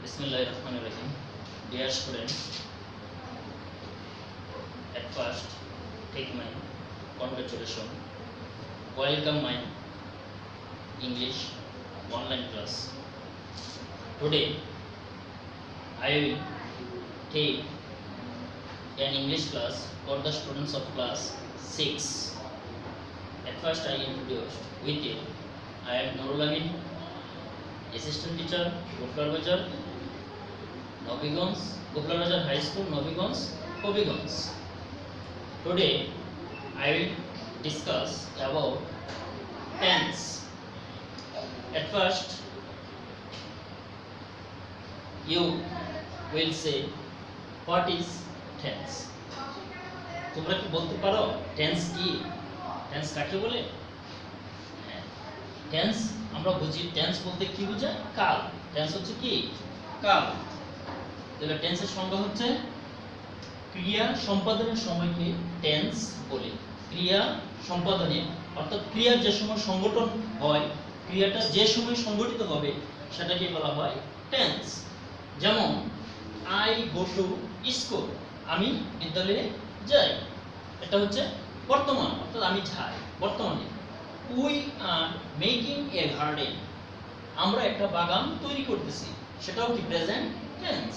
Bismillahirrahmanirrahim. Dear students, at first take my congratulations. Welcome my English online class. Today I will take an English class for the students of class 6. At first I introduced with you. I am Nurul Amin, assistant teacher, Goplar Bazar, Nobigons, Goplar Bazar High School, Nobigons, Hobigons. Today I will discuss about tense. At first you will say what is tense. তোমরা কি বলতে পারো tense কি? Tense কাকে বলে? Tense আমরা বুঝি tense বলতে কি বোঝায়? কাল। টেন্স হচ্ছে কি? কাল। তাহলে টেন্সের সংজ্ঞা হচ্ছে ক্রিয়া সম্পাদনের সময়কে টেন্স বলে। ক্রিয়া সম্পাদনে অর্থাৎ ক্রিয়ার যে সময় সংগঠন হয়, ক্রিয়াটা যে সময় সংগঠিত হবে সেটাকে বলা হয় টেন্স। যেমন আই গো টু স্কুল, আমি বিদ্যালয়ে যাই, এটা হচ্ছে বর্তমান অর্থাৎ আমি যাই বর্তমানে। We are making a garden, আমরা একটা বাগান তৈরি করতেছি, সেটাও কি present tense.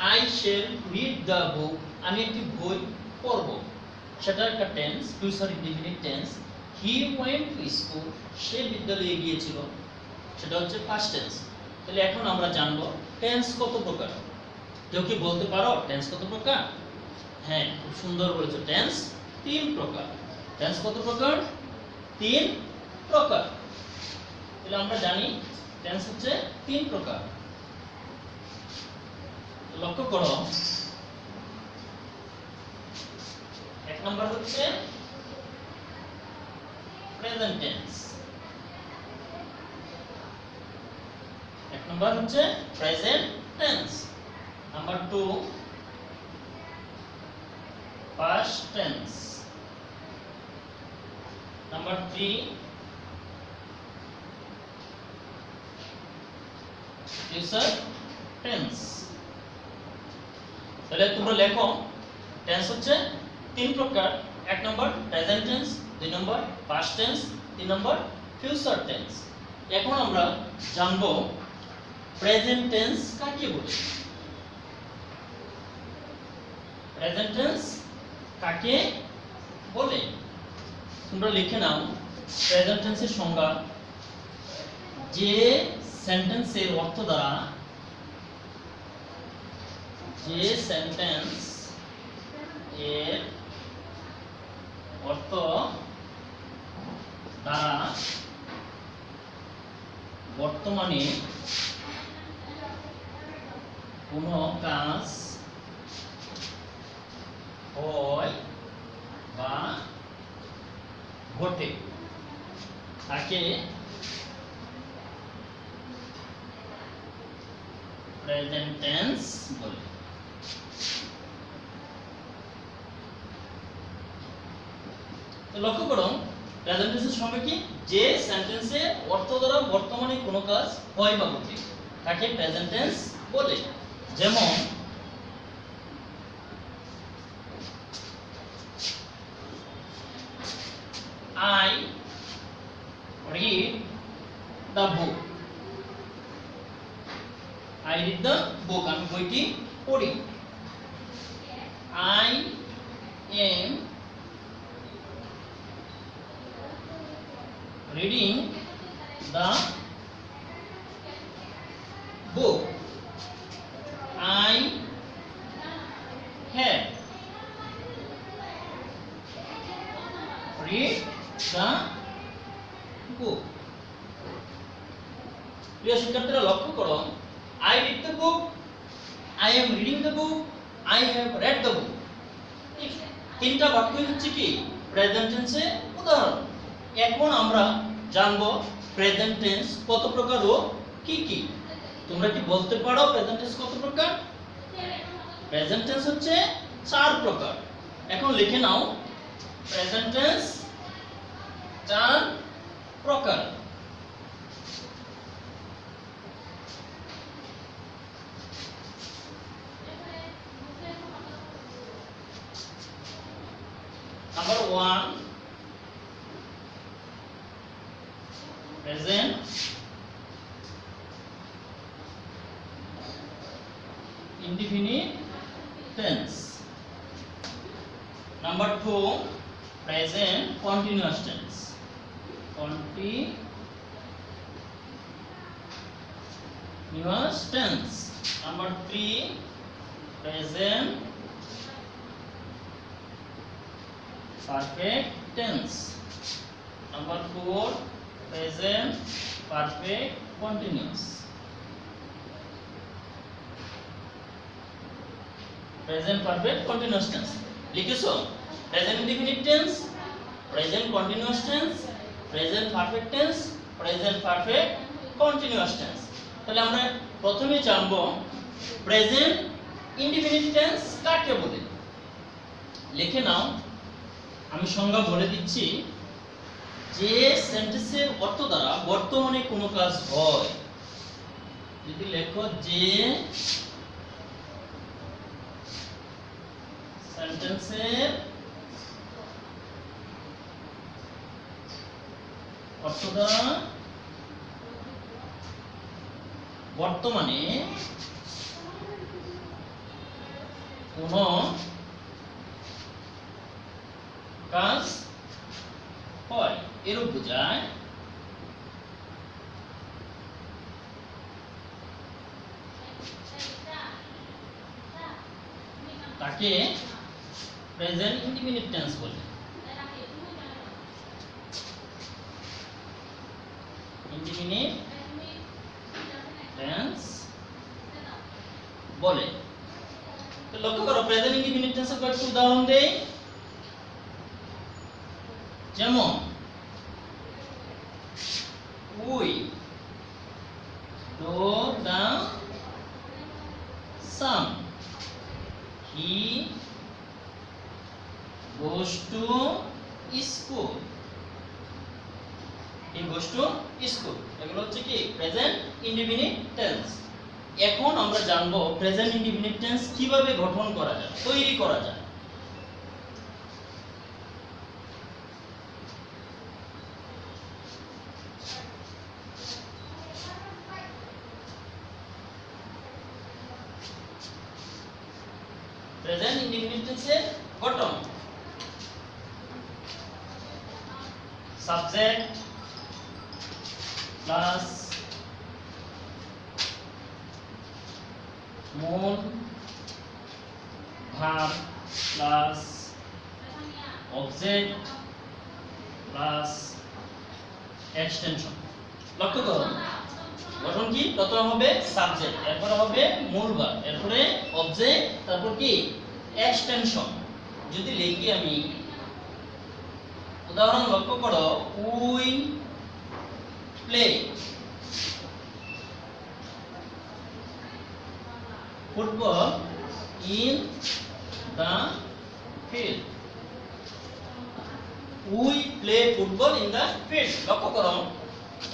I shall read the book, আমি একটি বই পড়ব, সেটা একটা tense, future indefinite tense. He went to school, সে বিদ্যালয়ে গিয়েছিল, সেটা হচ্ছে পাস্ট টেন্স। তাহলে এখন আমরা জানবো টেন্স কত প্রকার। কেউ কি বলতে পারো টেন্স কত প্রকার? হ্যাঁ, খুব সুন্দর বলেছো, টেন্স 3 প্রকার। টেন্স কত প্রকার? 3 প্রকার। তাহলে আমরা জানি টেন্স হচ্ছে 3 প্রকার। লক্ষ্য করো, এক নম্বর হচ্ছে প্রেজেন্ট টেন্স। এক নম্বর হচ্ছে present tense. Number 2 past tense. Number 3 future tense. তাহলে তোমরা লেখো টেন্স হচ্ছে 3 প্রকার। এক নম্বর প্রেজেন্ট টেন্স, 2 নম্বর পাস্ট টেন্স, 3 নম্বর ফিউচার টেন্স। এখন আমরা জানবো প্রেজেন্ট টেন্স কাকে বলে। প্রেজেন্ট টেন্স কাকে বলে তোমরা লিখে নাও। প্রেজেন্ট টেন্সের সংজ্ঞা, যে সেন্টেন্সের অর্থ দ্বারা, যে সেন্টেন্স এর অর্থ দ্বারা বর্তমানে কোনো কাজ হয় বা ঘটে তাকে প্রেজেন্ট টেন্স বলে। লক্ষ্য করো প্রেজেন্ট টেন্সের সংজ্ঞা কি? যে সেন্টেন্সের অর্থ দ্বারা বর্তমানে কোনো কাজ হয় বা ঘটে তাকে প্রেজেন্ট টেন্স বলে। যেমন I read the book. I read the book, আমি বইটি পড়ি। I am reading the book. I have read the book. প্রিয় শিক্ষার্থীরা লক্ষ্য করো, I read the book, I am reading the book, I have read the book। এই তিনটা বাক্যই হচ্ছে কি প্রেজেন্ট টেন্সের উদাহরণ। এখন আমরা জানবো প্রেজেন্ট টেন্স কত প্রকার ও কি কি। তোমরা কি বলতে পারো প্রেজেন্ট টেন্স কত প্রকার? প্রেজেন্ট টেন্স হচ্ছে 4 প্রকার। এখন লিখে নাও প্রেজেন্ট টেন্স 4 প্রকার। Number 1 present indefinite tense. Number 2 present continuous tense. Continuous tense. Number 3 present perfect tense. Number 4 present perfect continuous. Present perfect continuous tense লিখেছো present indefinite tense, present continuous tense, present perfect tense, present perfect continuous tense. তাহলে আমরা প্রথমে জানবো present indefinite tense কাকে বলে। লিখে নাও, আমি সংজ্ঞা বলে দিচ্ছি। যে সেন্টেন্সের অর্থ দ্বারা বর্তমানে কোনো কাজ হয়, যদি লেখো যে সেন্টেন্সের অর্থ দ্বারা বর্তমানে কোনো কাজ হয় এরূপ বোঝায় তাকে প্রেজেন্ট ইনডিফিনিট টেন্স বলে। ইনডিফিনিট টেন্স বলে। তো লক্ষ্য করো প্রেজেন্ট ইনডিফিনিট টেন্সের কয়েকটি উদাহরণ দেই। যেমন we do the sum, he goes to school, he goes to school। এগুলো হচ্ছে কি প্রেজেন্ট ইনডিফিনিট টেন্স। এখন আমরা জানবো প্রেজেন্ট ইনডিফিনিট টেন্স কিভাবে গঠন করা যায়, তৈরি করা যায়। প্রেজেন্ট ইনডিফিনিট টেন্সের গঠন সাবজেক্ট প্লাস মূল verb plus object plus extension. লক্ষ্য করুন গঠন কি, প্রথমে হবে সাবজেক্ট, এরপরে হবে মূল ভার্ব, এরপরে অবজেক্ট, তারপর কি এক্সটেনশন। যদি লিখি আমি উদাহরণ লক্ষ্য করো, we play football in the field, we play football in the field. লক্ষ্য করো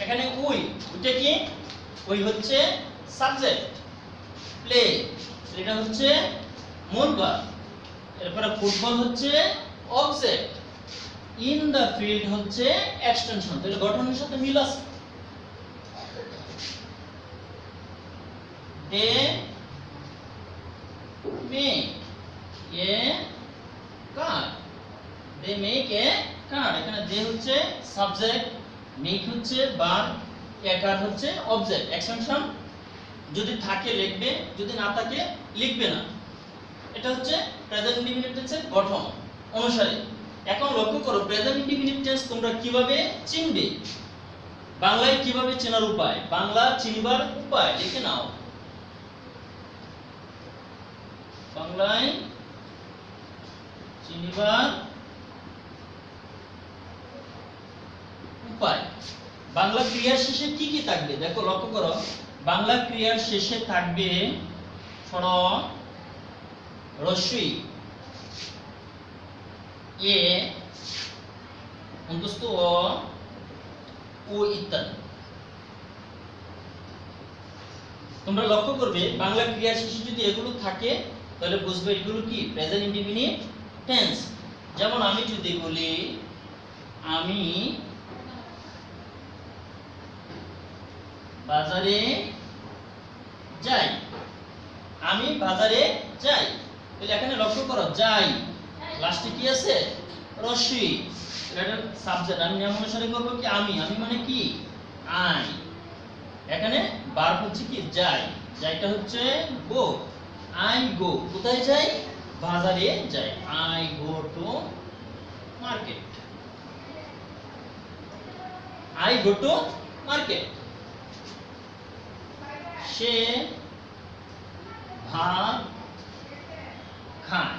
এখানে উইটা কি, উই হচ্ছে সাবজেক্ট, প্লে এটা হচ্ছে মূল ভার্ব, এরপরে ফুটবল হচ্ছে অবজেক্ট, ইন দা ফিল্ড হচ্ছে এক্সটেনশন। তাহলে গঠনের সাথে মিল আছে। They make a car, they make a car. এখানে দে হচ্ছে সাবজেক্ট, মেক হচ্ছে ভার্ব, এ কার হচ্ছে অবজেক্ট। এক্সটেনশন যদি থাকে লিখবে, যদি না থাকে লিখবে না। এটা হচ্ছে প্রেজেন্ট ইনডিফিনিট টেন্সের গঠন অনুসারে। এখন লক্ষ্য করো প্রেজেন্ট ইনডিফিনিট টেন্স তোমরা কিভাবে চিনবে, বাংলায় কিভাবে চেনার উপায়, বাংলা চিনবার উপায় লিখে নাও। বাংলায় চিনবার উপায়, বাংলা ক্রিয়ার শেষে কি কি থাকবে দেখো, লক্ষ্য করো বাংলা ক্রিয়ার শেষে থাকবে ষড়, রস্যই, এ, অন্তস্থ অ, ও ইত্যাদি। তোমরা লক্ষ্য করবে বাংলা ক্রিয়ার শেষে যদি এগুলো থাকে তাহলে বুঝবে এগুলো কি প্রেজেন্ট ইনডিফিনিট টেন্স। যেমন আমি যদি বলি আমি বাজারে যাই, আমি বাজারে যাই, তাহলে এখানে লক্ষ্য করো যাই লাস্টে কি আছে রশ্মি, এটা সাবজেক্ট। আমি নিয়ম অনুসারে করব কি আমি, আমি মানে কি আই, এখানে ভার্ব হচ্ছে কি যাই, যাইটা হচ্ছে গো, আই গো, কোথায় যাই বাজারে যাই, I go to market, I go to market. সে ভাত খায়,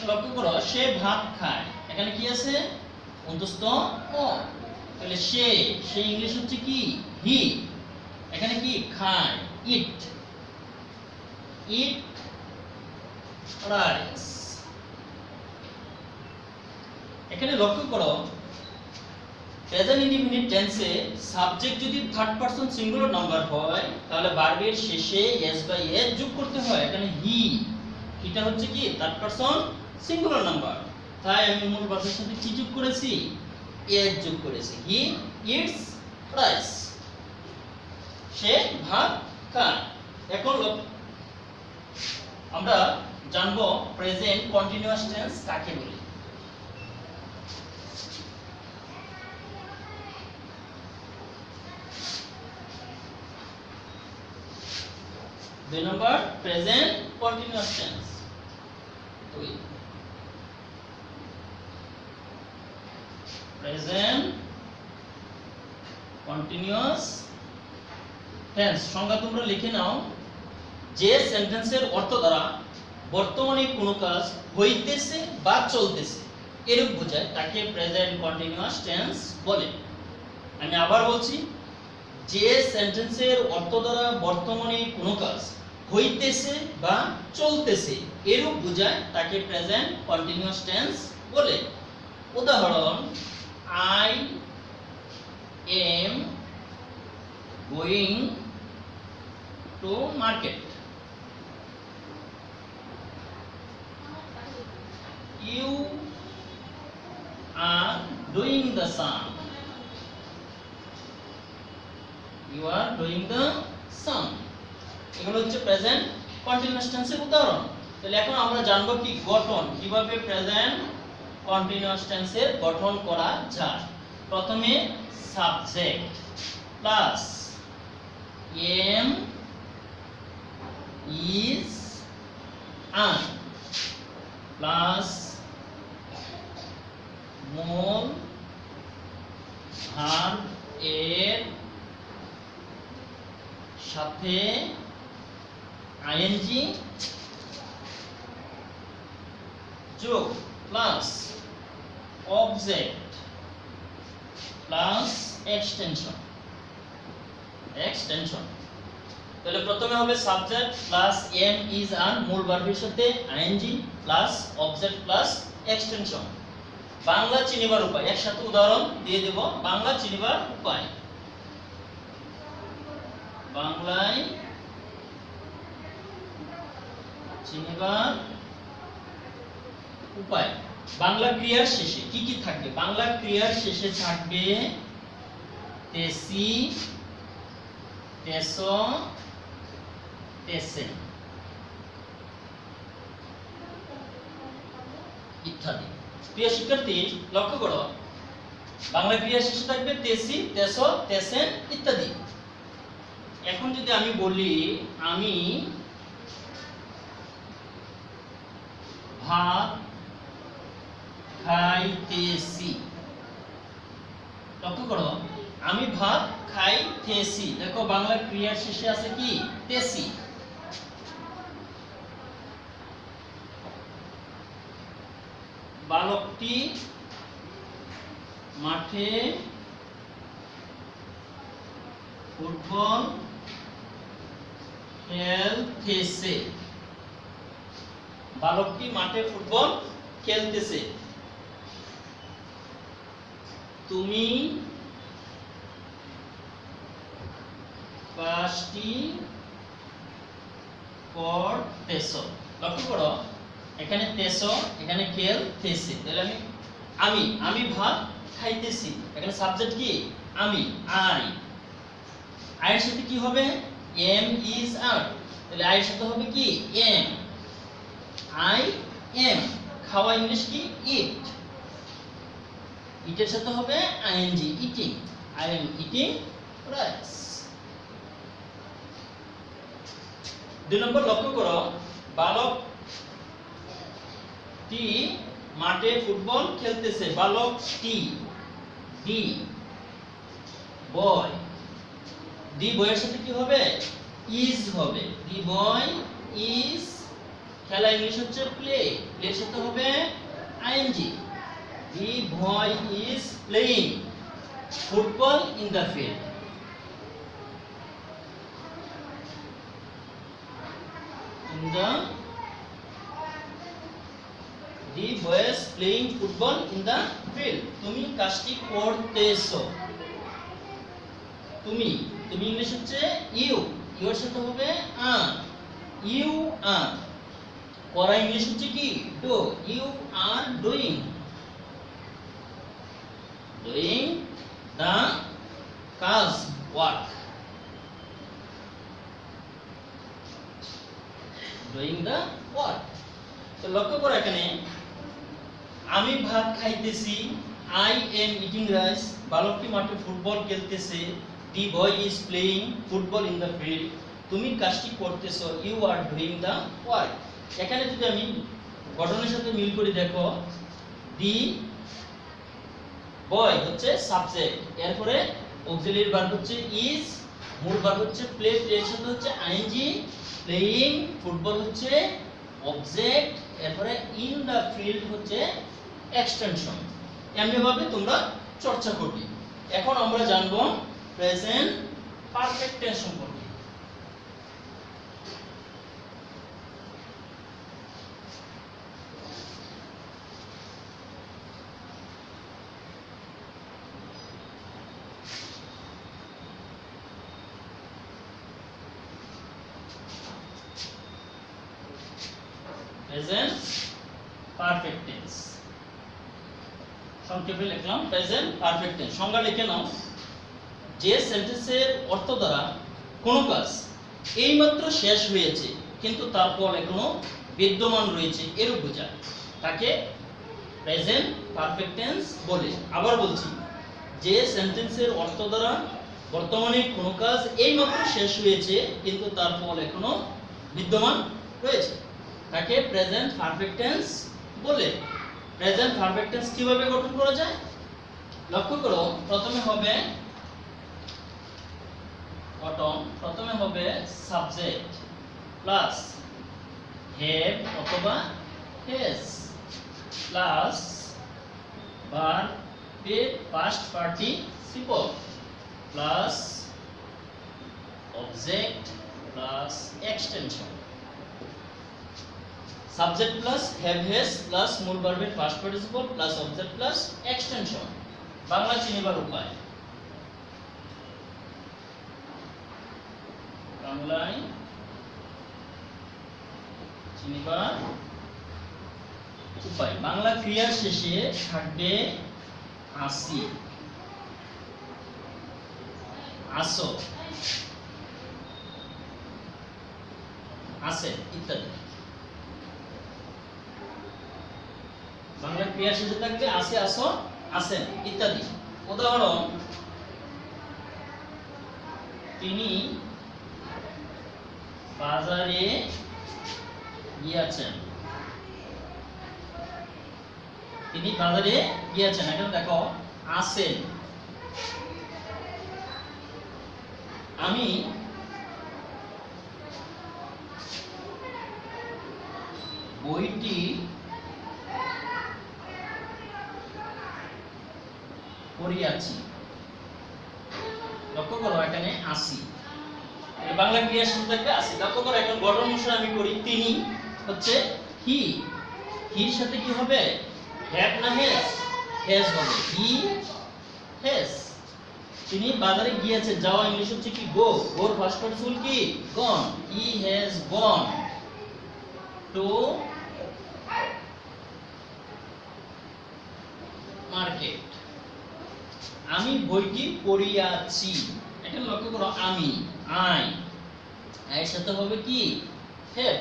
লক্ষ্য করো সে ভাত খায়, এখানে কি আছে অন্তস্থ ও, তাহলে সে ইংলিশ হচ্ছে কি হি, এখানে কি খায় ইট, ইট রাইস। এখানে লক্ষ্য করো প্রেজেন্ট ইনডিফিনিট টেন্সে সাবজেক্ট যদি থার্ড পারসন সিঙ্গুলার নাম্বার হয় তাহলে ভার্বের শেষে এস বাই এস যোগ করতে হয়। এখানে হি, এটা হচ্ছে কি থার্ড পারসন সিঙ্গুলার নাম্বার, তাই আমি মূল ভার্বের সাথে কি যোগ করেছি এস যোগ করেছি, হি ইটস রাইস, সে ভাত খায়। এখন আমরা জানবো প্রেজেন্ট কন্টিনিউয়াস টেন্স কাকে বলে। 2 number present continuous tense, 2 present continuous tense সংজ্ঞা তোমরা লিখে নাও, যে সেন্টেন্সের অর্থ দ্বারা বর্তমানে কোনো কাজ হইতেছে বা চলতেছে এরূপ বোঝায় তাকে প্রেজেন্ট কন্টিনিউয়াস টেন্স বলে। আমি আবার বলছি, যে সেন্টেন্সের অর্থ দ্বারা বর্তমানে কোনো কাজ হইতেছে বা চলতেছে এরূপ বোঝায় তাকে প্রেজেন্ট কন্টিনিউয়াস টেন্স বলে। উদাহরণ, I am going to market, you are doing the same, you are doing the same, এগুলো হচ্ছে প্রেজেন্ট কন্টিনিউয়াস টেন্সের উদাহরণ। তাহলে এখন আমরা জানবো কি গঠন, কিভাবে প্রেজেন্ট কন্টিনিউয়াস টেন্সের গঠন করা যায়। প্রথমে subject plus am is are plus মূল ভার্ব এর সাথে আইএনজি যোগ প্লাস অবজেক্ট প্লাস এক্সটেনশন, তাহলে প্রথমে হবে subject plus am is are মূল ভার্বের সাথে ING plus object plus extension. Bangla চিনিবার উপায়, একসাথে উদাহরণ দিয়ে দেব। বাংলা চিনিবার উপায়, বাংলায় চিনিবার উপায়। বাংলা ক্রিয়ার শেষে কি কি থাকবে? বাংলা ক্রিয়ার শেষে থাকবে তেসি, তেস, তেসে ইত্যাদি। প্রিয় শিক্ষার্থী লক্ষ্য করো, বাংলা ক্রিয়ার শেষে থাকবে তেসি, তেস, তেসেন ইত্যাদি। এখন যদি আমি বলি আমি ভাত খাইতেছি, লক্ষ্য করো আমি ভাত খাইতেছি, দেখো বাংলা ক্রিয়ার শেষে আছে কি তেসি। বালকটি মাঠে ফুটবল খেলতেছে, বালকটি মাঠে ফুটবল খেলতেছে। তুমি কাজটি করতেছ, লক্ষ্য করো এখানে তেসো, এখানে খেলতেছে। তাহলে আমি ভাত খাইতেছি। এখানে সাবজেক্ট কি? আমি, আই। আই এর সাথে কি হবে? Am is are. তাহলে আই এর সাথে হবে কি? এম। I am. খাওয়া ইংলিশ কি? ইট। ইটের সাথে হবে ING, eating. I am eating rice. 2 নম্বর লক্ষ্য করো, বালকটি মাঠে ফুটবল খেলতেছে। বালকটি, ডি বয়। দি বয়ের সাথে কি হবে? ইজ হবে। দি বয় ইজ, খেলা ইংলিশ হচ্ছে প্লে। প্লের সাথে হবে ING. The boy is playing football in the field. The boy is playing football in the field. তুমি কাজটি করতেছো। তুমি ইংলিশ হচ্ছে ইউ। ইউ এর সাথে হবে আর। ইউ আর। করা ইংলিশ হচ্ছে কি? Do. You are doing the কাজ, ওয়ার্ক। Doing the work. তো লক্ষ্য করো এখানে, আমি ভাত খাইতেছি। I am eating rice. বালকটি মাঠে ফুটবল খেলতেছে। The boy is playing football in the field. তুমি কাজটি করতেছো। You are doing the work. এখানে যদি আমি গঠনের সাথে মিল করে দেখো, দি বয় হচ্ছে সাবজেক্ট, এরপরে অক্সিলিয়ারি ভার্ব হচ্ছে ইজ, মূল ভার্ব হচ্ছে প্লে, প্লের সাথে হচ্ছে আইএনজি, প্লেইং, ফুটবল হচ্ছে অবজেক্ট, এরপরে ইন দা ফিল্ড হচ্ছে এক্সটেনশন। এমনি ভাবে তোমরা চর্চা করবে। এখন আমরা জানব প্রেজেন্ট পারফেক্ট টেন্স সম্পর্কে। প্রেজেন্ট পারফেক্ট টেন্স সংক্ষেপে লিখলাম প্রেজেন্ট পারফেক্ট টেন্স। সংজ্ঞা লিখে নাও, যে সেন্টেন্সের অর্থ দ্বারা কোনো কাজ এইমাত্র শেষ হয়েছে কিন্তু তার ফল এখনো বিদ্যমান রয়েছে এরূপ বোঝায় তাকে প্রেজেন্ট পারফেক্ট টেন্স বলে। আবার বলছি, যে সেন্টেন্সের অর্থ দ্বারা বর্তমানে কোনো কাজ এইমাত্র শেষ হয়েছে কিন্তু তার ফল এখনো বিদ্যমান রয়েছে তাকে প্রেজেন্ট পারফেক্ট টেন্স বলে। প্রেজেন্ট পারফেক্ট টেন্স কিভাবে গঠন করা যায় লক্ষ্য করো। প্রথমে হবে সাবজেক্ট প্লাস হ্যাভ অথবা হ্যাজ প্লাস ভার্বের past participle plus object plus extension. Subject plus have has plus মূল ভার্বের past participle plus object plus extension. Bangla চিনিবার উপায়, বাংলায় চিনিবার উপায়। বাংলা ক্রিয়ার শেষে থাকবে আসি, আসো, আসে ইত্যাদি। বাংলা ক্রিয়ার শেষে থাকবে আসে, আসো, আসেন ইত্যাদি। উদাহরণ, তিনি বাজারে গিয়েছেন। তিনি বাজারে গিয়েছেন, এখানে দেখো আসেন। আমি বইটি পড়িয়াছি। লক্ষ্য করো এখানে আসি, বাংলা ক্রিয়ার শুরু থাকবে আসি। লক্ষ্য করো এখন গঠন অনুসারে আমি করি। তিনি হচ্ছে হি, হির সাথে কি হবে হ্যাভ না হ্যাজ? হ্যাজ হবে, হি হ্যাজ। তিনি বাজারে গিয়েছে, যাওয়া ইংলিশ হচ্ছে কি গো, গোর ফার্স্ট পার্টিসিপল কি gone. He has gone to market. আমি বইটি পড়িয়াছি, এটা লক্ষ্য করো, আমি, আই, এর সাথে হবে কি হ্যাভ,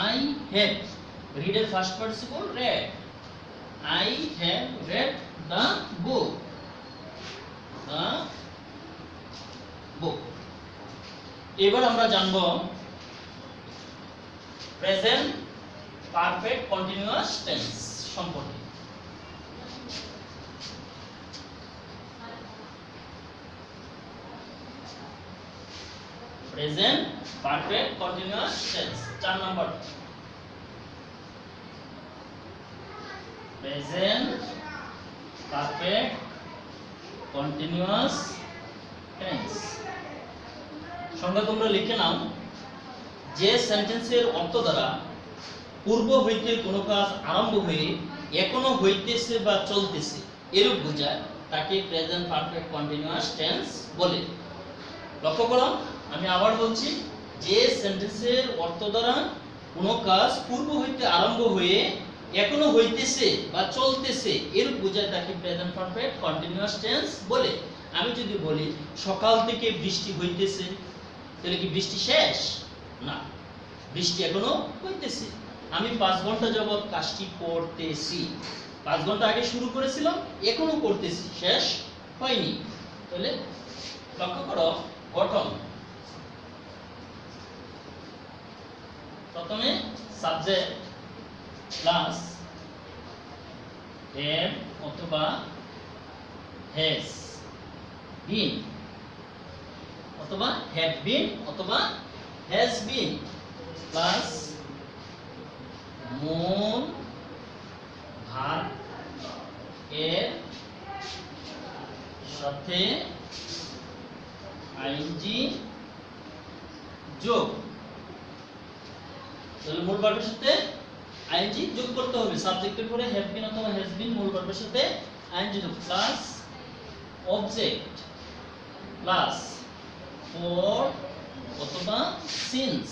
আই হ্যাভ, রিড এর first participle read, I have read the book, the book। এবার আমরা জানব প্রেজেন্ট পারফেক্ট কন্টিনিউয়াস টেন্স সম্পর্কে। প্রেজেন্ট পারফেক্ট কন্টিনিউয়াস টেন্স 4 নম্বর, প্রেজেন্ট পারফেক্ট কন্টিনিউয়াস টেন্স সংজ্ঞা তোমরা লিখে নাও। যে সেন্টেন্সের অর্থ দ্বারা পূর্ব হইতে কোনো কাজ আরম্ভ হয়ে এখনো হইতেছে বা চলতেছে এরূপ বোঝায় তাকে প্রেজেন্ট পারফেক্ট কন্টিনিউয়াস টেন্স বলে। লক্ষ্য করো, আমি আবার বলছি, যে সেন্টেন্সের অর্থ দ্বারা কোনো কাজ পূর্ব হইতে আরম্ভ হয়ে এখনো হইতেছে বা চলতেছে এরূপ বোঝায় তাকে প্রেজেন্ট পারফেক্ট কন্টিনিউয়াস টেন্স বলে। আমি যদি বলি সকাল থেকে বৃষ্টি হইতেছে, তাহলে কি বৃষ্টি শেষ? না, বৃষ্টি এখনো হইতেছে। আমি 5 ঘন্টা যাবত কাজটি করতেছি, 5 ঘন্টা আগে শুরু করেছিলাম, এখনো করতেছি, শেষ হয়নি। তাহলে লক্ষ্য করো গঠন, প্রথমে সাবজেক্ট প্লাস হ্যাভ অথবা হ্যাজ বিন অথবা হ্যাড বিন অথবা হ্যাজ বিন প্লাস মূল ভার্ব এর সাথে আইএনজি যোগ। তাহলে মূল ভার্বের সাথে আইএনজি যোগ করতে হবে, সাবজেক্টের পরে হ্যাভ বিন অথবা হ্যাজ বিন, মূল ভার্বের সাথে আইএনজি যোগ, প্লাস অবজেক্ট প্লাস ফর অথবা সিন্স,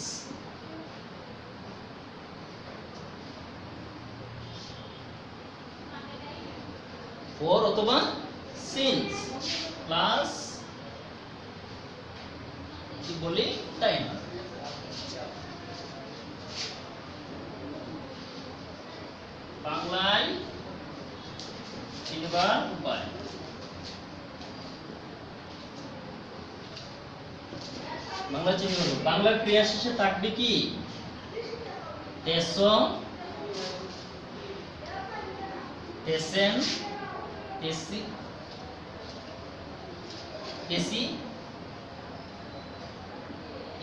ফর অথবা সিন্স প্লাস কি বলি টাইম। বাংলায় চিনবার উপায়, বাংলা চিনব, বাংলার ক্রিয়া শেষে থাকবে কি তেস, তেসেন, তেসি, তেসি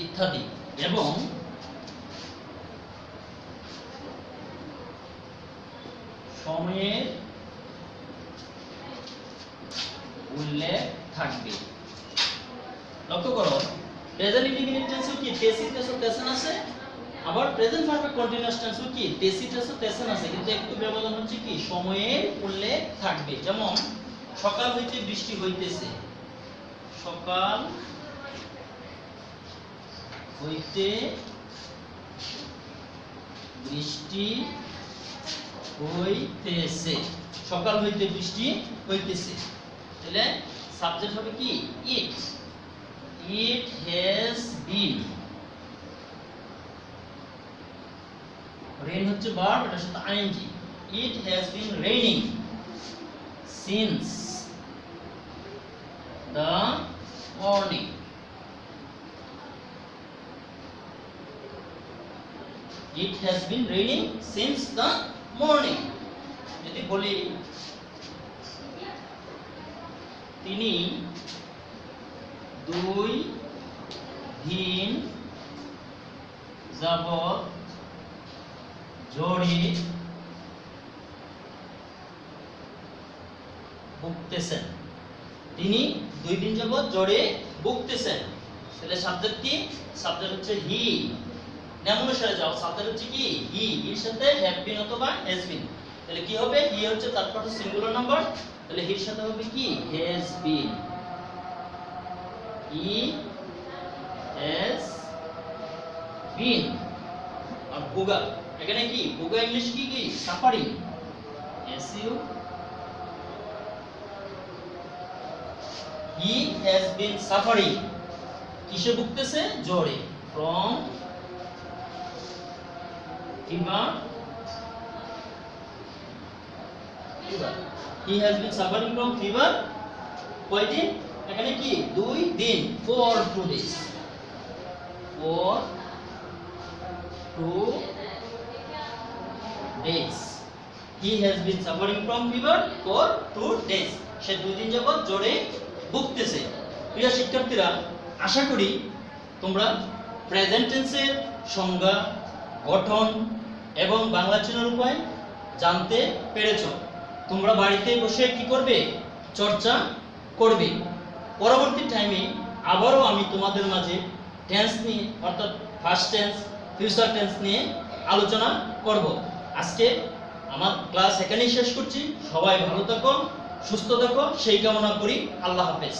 ইত্যাদি, এবং সময়ের উল্লেখ থাকবে। লক্ষ্য করো, প্রেজেন্ট ইনডিফিনিট টেন্সে কি তেসি, তেসো, তেসেন আছে, আবার প্রেজেন্ট পারফেক্ট কন্টিনিউয়াস টেন্সে কি তেসি, তেসো, তেসেন আছে, কিন্তু একটু ব্যবধান হচ্ছে কি সময়ের উল্লেখ থাকবে। যেমন সকাল হইতে বৃষ্টি হইতেছে, সকাল হইতে বৃষ্টি হইতেছে, সকাল হইতে বৃষ্টি হইতেছে। তাহলে সাবজেক্ট হবে কি it, it has been, rain হচ্ছে ভার্ব, এটার সাথে ING, it has been raining since the morning. It has been raining since the morning। যদি বলি তিনি 2 দিন যাবত জ্বরে ভুগতেছেন, তিনি 2 দিন যাবত জ্বরে ভুগতেছেন। তাহলে সাবজেক্ট কি? সাবজেক্ট হচ্ছে হি। নাম অনুসারে যাও, সাবজেক্ট হচ্ছে কি হি, এর সাথে হ্যাভ বিন অথবা হ্যাজ বিন। তাহলে কি হবে? হি হচ্ছে তার পার্ট সিঙ্গুলার নাম্বার, তাহলে হির সাথে হবে কি হ্যাজ বিন, হি হ্যাজ বিন। আর ভোগা, এখানে কি ভোগা ইংলিশ কি কি suffering, as you he has been suffering, কিসে ভুগতেছে? জ্বরে। From fever, he has been suffering from fever কয়দিন? এখানে কি 2 দিন। For 2 days, for 2 days, he has been suffering from fever for 2 days, সে 2 দিন যাবত জ্বরে ভুগতেছে। প্রিয় শিক্ষার্থীরা, আশা করি তোমরা প্রেজেন্ট টেন্সের সংজ্ঞা, গঠন এবং বাংলা চেনার উপায় জানতে পেরেছো। তোমরা বাড়িতে বসে কি করবে? চর্চা করবে। পরবর্তী টাইমে আবারও আমি তোমাদের মাঝে টেন্স নিয়ে, অর্থাৎ ফার্স্ট টেন্স, ফিউচার টেন্স নিয়ে আলোচনা করব। আজকে আমার ক্লাস এখানেই শেষ করছি। সবাই ভালো থাকো, সুস্থ থাকো, সেই কামনা করি। আল্লাহ হাফেজ।